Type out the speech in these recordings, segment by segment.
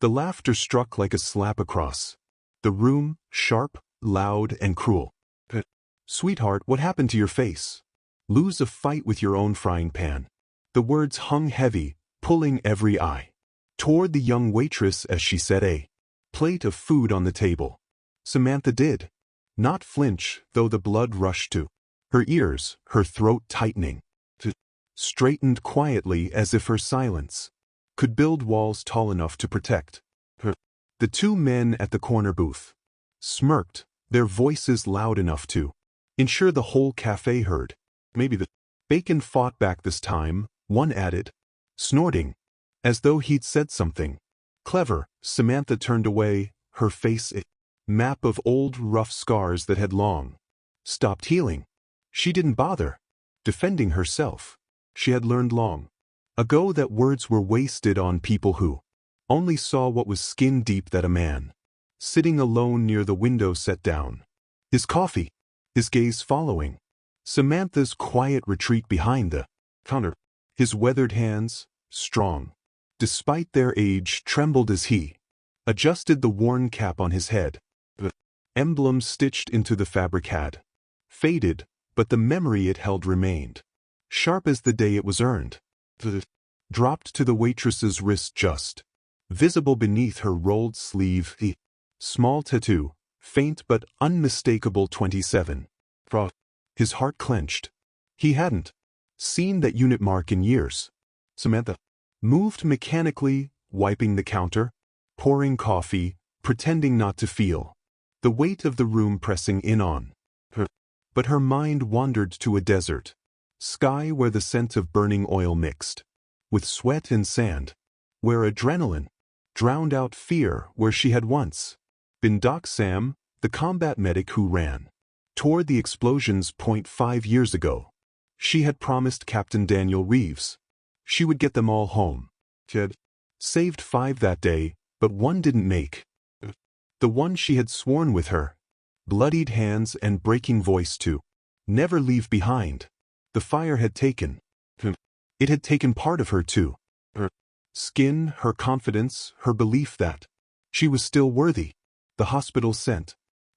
The laughter struck like a slap across the room, sharp, loud, and cruel. Sweetheart, what happened to your face? Lose a fight with your own frying pan. The words hung heavy, pulling every eye toward the young waitress as she set a plate of food on the table. Samantha did not flinch, though the blood rushed to her ears, her throat tightening. Straightened quietly as if her silence could build walls tall enough to protect her. The two men at the corner booth smirked, their voices loud enough to ensure the whole cafe heard. Maybe the bacon fought back this time, one added, snorting, as though he'd said something clever. Samantha turned away, her face a map of old rough scars that had long stopped healing. She didn't bother defending herself. She had learned long ago that words were wasted on people who only saw what was skin deep. That a man sitting alone near the window set down his coffee, his gaze following Samantha's quiet retreat behind the counter. His weathered hands, strong despite their age, trembled as he adjusted the worn cap on his head. The emblem stitched into the fabric had faded, but the memory it held remained sharp as the day it was earned. The dropped to the waitress's wrist, just visible beneath her rolled sleeve, the small tattoo, faint but unmistakable 27. His heart clenched. He hadn't seen that unit mark in years. Samantha moved mechanically, wiping the counter, pouring coffee, pretending not to feel the weight of the room pressing in on her. But her mind wandered to a desert sky where the scent of burning oil mixed with sweat and sand, where adrenaline drowned out fear, where she had once been Doc Sam, the combat medic who ran toward the explosions. 5 years ago, she had promised Captain Daniel Reeves she would get them all home. She had saved 5 that day, but one didn't make the one she had sworn with her bloodied hands and breaking voice to never leave behind. The fire had taken him. It had taken part of her too. Her skin, her confidence, her belief that she was still worthy. The hospital sent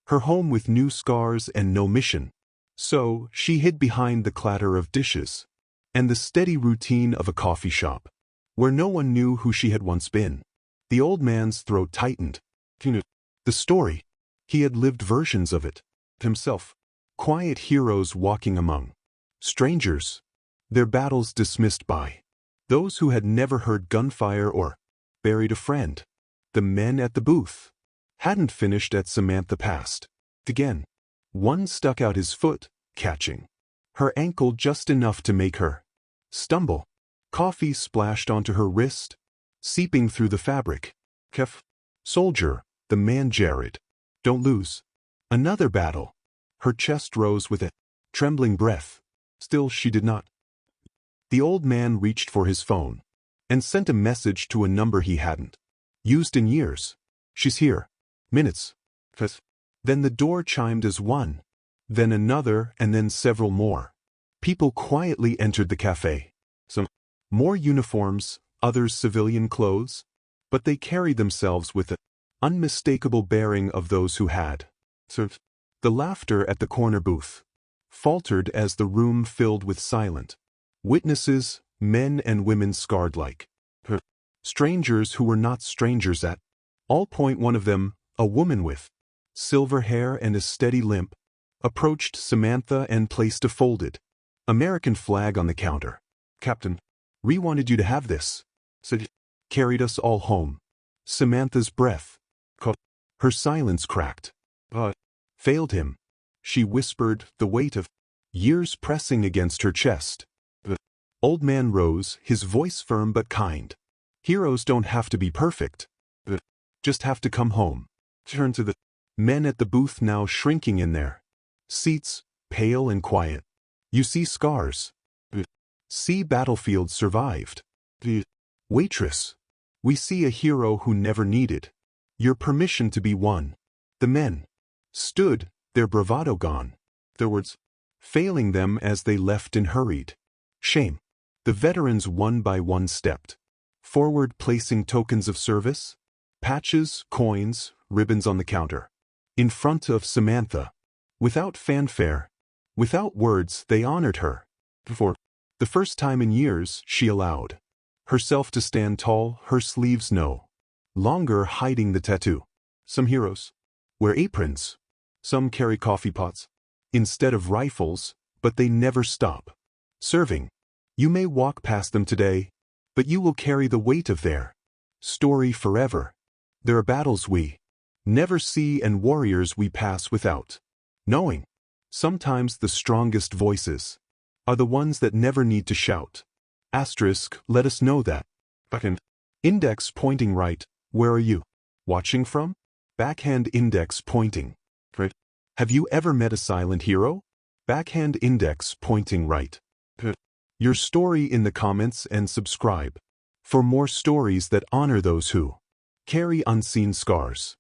her home with new scars and no mission. So she hid behind the clatter of dishes and the steady routine of a coffee shop, where no one knew who she had once been. The old man's throat tightened. The story. He had lived versions of it himself. Quiet heroes walking among strangers, their battles dismissed by those who had never heard gunfire or buried a friend. The men at the booth hadn't finished at Samantha passed again. One stuck out his foot, catching her ankle just enough to make her stumble. Coffee splashed onto her wrist, seeping through the fabric. Kef. Soldier, the man Jared. Don't lose another battle. Her chest rose with a trembling breath. Still she did not. The old man reached for his phone and sent a message to a number he hadn't used in years. She's here. Minutes. Then the door chimed as one, then another, and then several more. People quietly entered the cafe. Some more uniforms, others civilian clothes, but they carried themselves with the unmistakable bearing of those who had served. The laughter at the corner booth faltered as the room filled with silent witnesses, men and women scarred like her. Strangers who were not strangers at all. One of them, a woman with silver hair and a steady limp, approached Samantha and placed a folded American flag on the counter. Captain, we wanted you to have this. Said, carried us all home. Samantha's breath caught. Her silence cracked. Failed him. She whispered, the weight of years pressing against her chest. The old man rose, his voice firm but kind. Heroes don't have to be perfect. They just have to come home. Turned to the men at the booth, now shrinking in their seats, pale and quiet. You see scars. See battlefields survived. Waitress. We see a hero who never needed your permission to be one. The men stood, their bravado gone, their words failing them as they left in hurried shame. The veterans one by one stepped forward, placing tokens of service, Patches, coins, ribbons on the counter. In front of Samantha. Without fanfare. Without words, they honored her. For the first time in years, she allowed herself to stand tall, her sleeves no longer hiding the tattoo. Some heroes wear aprons. Some carry coffee pots instead of rifles, but they never stop serving. You may walk past them today, but you will carry the weight of their story forever. There are battles we never see and warriors we pass without knowing. Sometimes the strongest voices are the ones that never need to shout. Asterisk, let us know that. Backhand. Index pointing right, where are you watching from? Backhand index pointing right. Have you ever met a silent hero? Backhand index pointing right. Your story in the comments and subscribe for more stories that honor those who carry unseen scars.